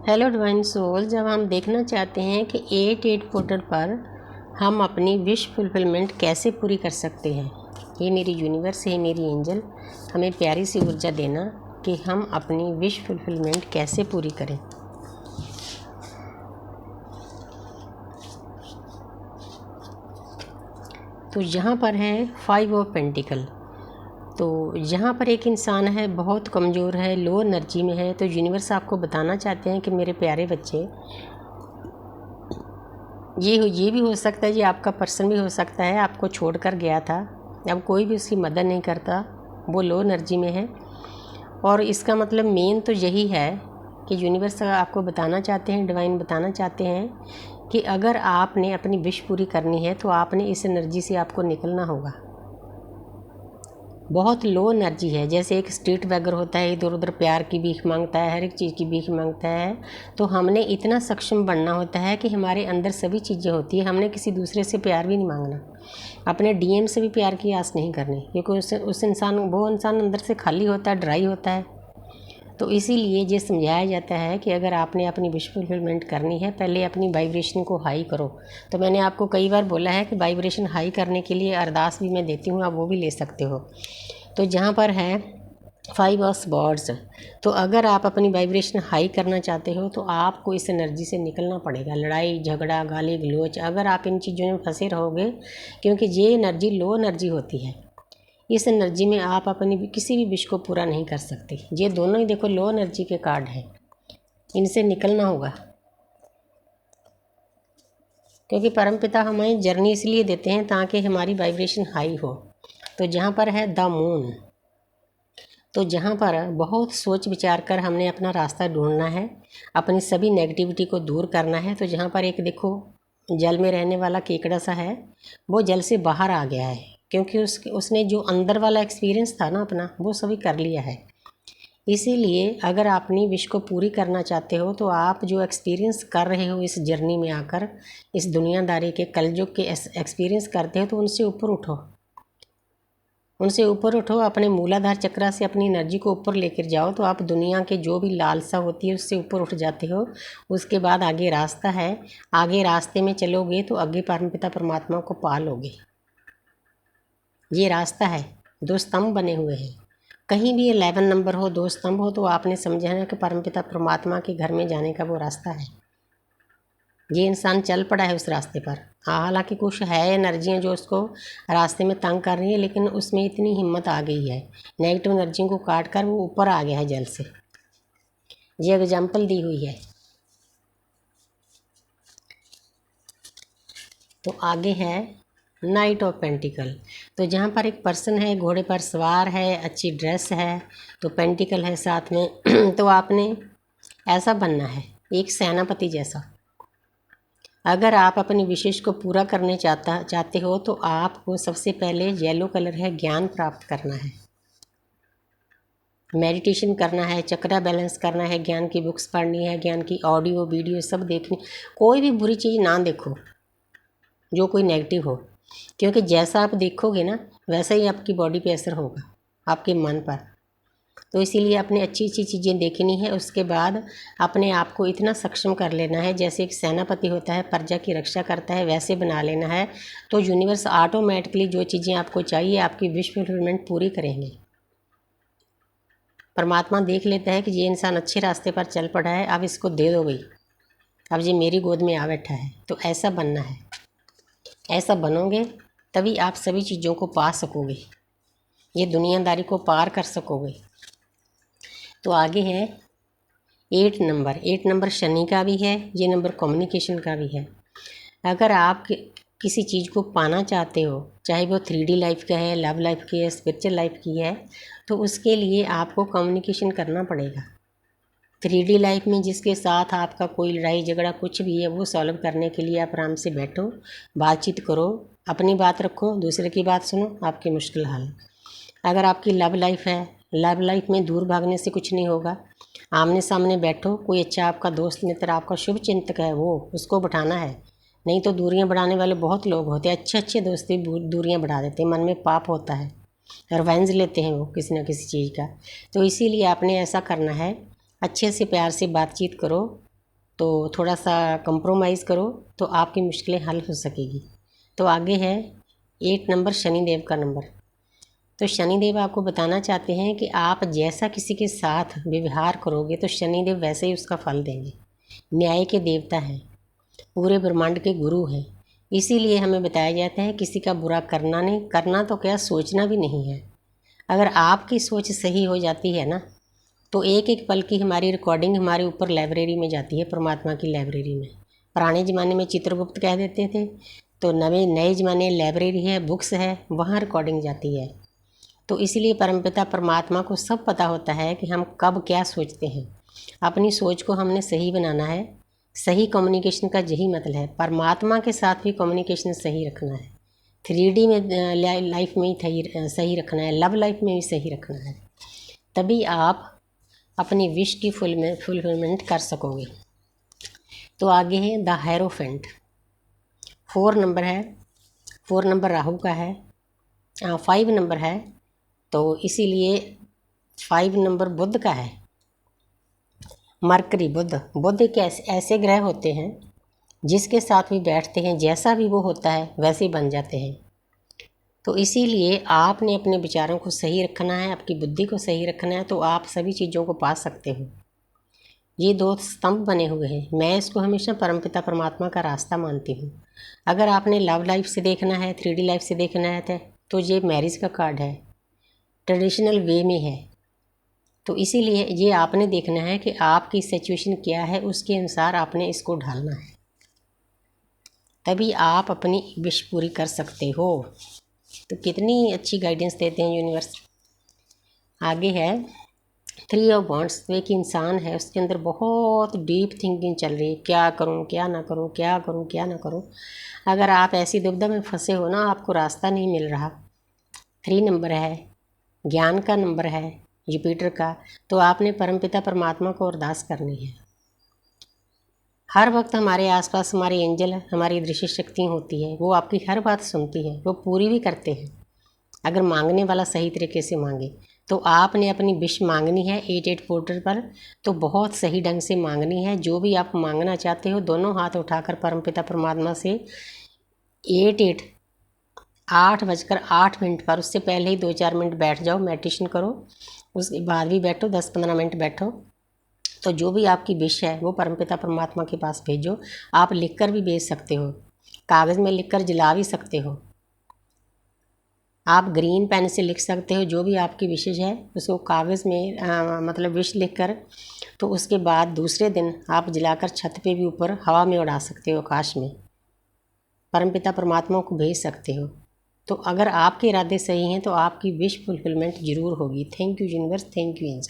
Hello divine soul, जब हम देखना चाहते हैं कि 88 पोर्टल पर हम अपनी विश फुलफिलमेंट कैसे पूरी कर सकते हैं। ये मेरी यूनिवर्स है, मेरी एंजल हमें प्यारी सी ऊर्जा देना कि हम अपनी विश फुलफिलमेंट कैसे पूरी करें। तो यहाँ पर है 5 ऑफ पेंटिकल। तो यहाँ पर एक इंसान है, बहुत कमज़ोर है, लो एनर्जी में है। तो यूनिवर्स आपको बताना चाहते हैं कि मेरे प्यारे बच्चे, ये भी हो सकता है, ये आपका पर्सन भी हो सकता है, आपको छोड़कर गया था, अब कोई भी उसकी मदद नहीं करता, वो लो एनर्जी में है। और इसका मतलब मेन तो यही है कि यूनिवर्स आपको बताना चाहते हैं, डिवाइन बताना चाहते हैं कि अगर आपने अपनी विश पूरी करनी है तो आपने इस एनर्जी से आपको निकलना होगा। बहुत लो एनर्जी है, जैसे एक स्ट्रीट बैगर होता है, इधर उधर प्यार की भीख मांगता है, हर एक चीज़ की भीख मांगता है। तो हमने इतना सक्षम बनना होता है कि हमारे अंदर सभी चीज़ें होती है। हमने किसी दूसरे से प्यार भी नहीं मांगना, अपने डीएम से भी प्यार की आस नहीं करनी, क्योंकि वो इंसान अंदर से खाली होता है, ड्राई होता है। तो इसीलिए ये समझाया जाता है कि अगर आपने अपनी विश फुलफिलमेंट करनी है, पहले अपनी वाइब्रेशन को हाई करो। तो मैंने आपको कई बार बोला है कि वाइब्रेशन हाई करने के लिए अरदास भी मैं देती हूँ, आप वो भी ले सकते हो। तो जहाँ पर है 5 ऑफ स्वॉर्ड्स। तो अगर आप अपनी वाइब्रेशन हाई करना चाहते हो तो आपको इस एनर्जी से निकलना पड़ेगा। लड़ाई झगड़ा गाली गलौज, अगर आप इन चीज़ों में फंसे रहोगे, क्योंकि ये एनर्जी लो एनर्जी होती है, इस एनर्जी में आप अपनी किसी भी विश को पूरा नहीं कर सकते। ये दोनों ही देखो लो एनर्जी के कार्ड हैं, इनसे निकलना होगा। क्योंकि परमपिता हमें जर्नी इसलिए देते हैं ताकि हमारी वाइब्रेशन हाई हो। तो जहाँ पर है द मून, तो जहाँ पर बहुत सोच विचार कर हमने अपना रास्ता ढूंढना है, अपनी सभी नेगेटिविटी को दूर करना है। तो जहाँ पर एक देखो जल में रहने वाला केकड़ा सा है, वो जल से बाहर आ गया है, क्योंकि उसने जो अंदर वाला एक्सपीरियंस था ना अपना, वो सभी कर लिया है। इसीलिए अगर अपनी विश को पूरी करना चाहते हो तो आप जो एक्सपीरियंस कर रहे हो इस जर्नी में आकर, इस दुनियादारी के कलयुग के एक्सपीरियंस करते हो, तो उनसे ऊपर उठो, उनसे ऊपर उठो। अपने मूलाधार चक्र से अपनी एनर्जी को ऊपर लेकर जाओ, तो आप दुनिया के जो भी लालसा होती है उससे ऊपर उठ जाते हो। उसके बाद आगे रास्ता है, आगे रास्ते में चलोगे तो आगे परमपिता परमात्मा को पा लोगे। ये रास्ता है, 2 स्तंभ बने हुए हैं। कहीं भी 11 नंबर हो, 2 स्तंभ हो, तो आपने समझा है कि परमपिता परमात्मा के घर में जाने का वो रास्ता है। ये इंसान चल पड़ा है उस रास्ते पर। हालांकि कुछ है एनर्जियाँ जो उसको रास्ते में तंग कर रही है, लेकिन उसमें इतनी हिम्मत आ गई है, नेगेटिव एनर्जी को काट कर वो ऊपर आ गया है जल से। ये एग्जाम्पल दी हुई है। तो आगे है नाइट ऑफ पेंटिकल। तो जहाँ पर एक पर्सन है, घोड़े पर सवार है, अच्छी ड्रेस है, तो पेंटिकल है साथ में। तो आपने ऐसा बनना है, एक सेनापति जैसा। अगर आप अपनी विशेष को पूरा करने चाहते हो तो आपको सबसे पहले येलो कलर है, ज्ञान प्राप्त करना है, मेडिटेशन करना है, चक्रा बैलेंस करना है, ज्ञान की बुक्स पढ़नी है, ज्ञान की ऑडियो वीडियो सब देखनी। कोई भी बुरी चीज़ ना देखो जो कोई नेगेटिव हो, क्योंकि जैसा आप देखोगे ना वैसा ही आपकी बॉडी पे असर होगा, आपके मन पर। तो इसीलिए अपने अच्छी अच्छी चीज़ें देखनी है। उसके बाद अपने आप को इतना सक्षम कर लेना है, जैसे एक सेनापति होता है प्रजा की रक्षा करता है, वैसे बना लेना है। तो यूनिवर्स ऑटोमेटिकली जो चीज़ें आपको चाहिए आपकी विश फुलफिलमेंट पूरी करेंगे। परमात्मा देख लेता है कि ये इंसान अच्छे रास्ते पर चल पड़ा है, अब इसको दे दो भाई, अब ये मेरी गोद में आ बैठा है। तो ऐसा बनना है, ऐसा बनोगे तभी आप सभी चीज़ों को पा सकोगे, ये दुनियादारी को पार कर सकोगे। तो आगे है 8 नंबर। 8 नंबर शनि का भी है, ये नंबर कम्युनिकेशन का भी है। अगर आप किसी चीज़ को पाना चाहते हो, चाहे वो 3D लाइफ का है, लव लाइफ की है, स्पिरिचुअल लाइफ की है, तो उसके लिए आपको कम्युनिकेशन करना पड़ेगा। 3D लाइफ में जिसके साथ आपका कोई लड़ाई झगड़ा कुछ भी है, वो सॉल्व करने के लिए आप आराम से बैठो, बातचीत करो, अपनी बात रखो, दूसरे की बात सुनो, आपकी मुश्किल हल। अगर आपकी लव लाइफ है, लव लाइफ में दूर भागने से कुछ नहीं होगा, आमने सामने बैठो, कोई अच्छा आपका दोस्त मित्र, आपका शुभ चिंतक है, वो उसको बिठाना है। नहीं तो दूरियां बढ़ाने वाले बहुत लोग होते हैं, अच्छे अच्छे दोस्त भी दूरियां बढ़ा देते हैं, मन में पाप होता है, रिवेंज लेते हैं वो किसी न किसी चीज़ का। तो इसीलिए आपने ऐसा करना है, अच्छे से प्यार से बातचीत करो, तो थोड़ा सा कंप्रोमाइज़ करो तो आपकी मुश्किलें हल हो सकेगी। तो आगे है 8 नंबर, शनिदेव का नंबर। तो शनिदेव आपको बताना चाहते हैं कि आप जैसा किसी के साथ व्यवहार करोगे तो शनिदेव वैसे ही उसका फल देंगे। न्याय के देवता हैं, पूरे ब्रह्मांड के गुरु हैं। इसीलिए हमें बताया जाता है किसी का बुरा करना नहीं, करना तो क्या सोचना भी नहीं है। अगर आपकी सोच सही हो जाती है ना, तो एक एक पल की हमारी रिकॉर्डिंग हमारे ऊपर लाइब्रेरी में जाती है, परमात्मा की लाइब्रेरी में। पुराने ज़माने में चित्रगुप्त कह देते थे, तो नए ज़माने लाइब्रेरी है, बुक्स है, वहाँ रिकॉर्डिंग जाती है। तो इसीलिए परमपिता परमात्मा को सब पता होता है कि हम कब क्या सोचते हैं। अपनी सोच को हमने सही बनाना है। सही कम्युनिकेशन का यही मतलब है। परमात्मा के साथ भी कम्युनिकेशन सही रखना है। 3D में लाइफ में ही सही रखना है, लव लाइफ में भी सही रखना है। तभी आप अपनी विश की फुलफिलमेंट कर सकोगे। तो आगे है द हेरोफेंट। 4 नंबर है, 4 नंबर राहु का है, 5 नंबर है, तो इसीलिए 5 नंबर बुध का है। मरकरी, बुध एक ऐसे ग्रह होते हैं जिसके साथ भी बैठते हैं, जैसा भी वो होता है वैसे ही बन जाते हैं। तो इसीलिए आपने अपने विचारों को सही रखना है, आपकी बुद्धि को सही रखना है, तो आप सभी चीज़ों को पा सकते हो। ये 2 स्तंभ बने हुए हैं। मैं इसको हमेशा परमपिता परमात्मा का रास्ता मानती हूँ। अगर आपने लव लाइफ से देखना है, 3D लाइफ से देखना है तो ये मैरिज का कार्ड है, ट्रेडिशनल वे में है। तो इसीलिए ये आपने देखना है कि आपकी सिचुएशन क्या है, उसके अनुसार आपने इसको ढालना है, तभी आप अपनी विश पूरी कर सकते हो। तो कितनी अच्छी गाइडेंस देते हैं यूनिवर्स। आगे है 3 ऑफ वॉन्ड्स। तो एक इंसान है, उसके अंदर बहुत डीप थिंकिंग चल रही है, क्या करूं क्या ना करूं, क्या करूं क्या ना करूं। अगर आप ऐसी दुविधा में फंसे हो ना, आपको रास्ता नहीं मिल रहा, 3 नंबर है, ज्ञान का नंबर है, जुपिटर का, तो आपने परमपिता परमात्मा को अरदास करनी है। हर वक्त हमारे आसपास हमारे एंजल, हमारी दृश्य शक्ति होती है, वो आपकी हर बात सुनती है, वो पूरी भी करते हैं अगर मांगने वाला सही तरीके से मांगे। तो आपने अपनी विश मांगनी है 88 पोर्टल पर, तो बहुत सही ढंग से मांगनी है। जो भी आप मांगना चाहते हो, दोनों हाथ उठाकर परमपिता परमात्मा से 8:08 पर, उससे पहले ही 2-4 मिनट बैठ जाओ, मेडिटेशन करो, उसके बाद भी बैठो, 10-15 मिनट बैठो। तो जो भी आपकी विश है वो परमपिता परमात्मा के पास भेजो। आप लिखकर भी भेज सकते हो, कागज़ में लिखकर जला भी सकते हो, आप ग्रीन पेन से लिख सकते हो। जो भी आपकी विशेष है उसको कागज़ में मतलब विश लिखकर, तो उसके बाद दूसरे दिन आप जलाकर छत पे भी ऊपर हवा में उड़ा सकते हो, आकाश में परमपिता परमात्मा को भेज सकते हो। तो अगर आपके इरादे सही हैं तो आपकी विश फुलफिलमेंट ज़रूर होगी। Thank you universe, thank you angel.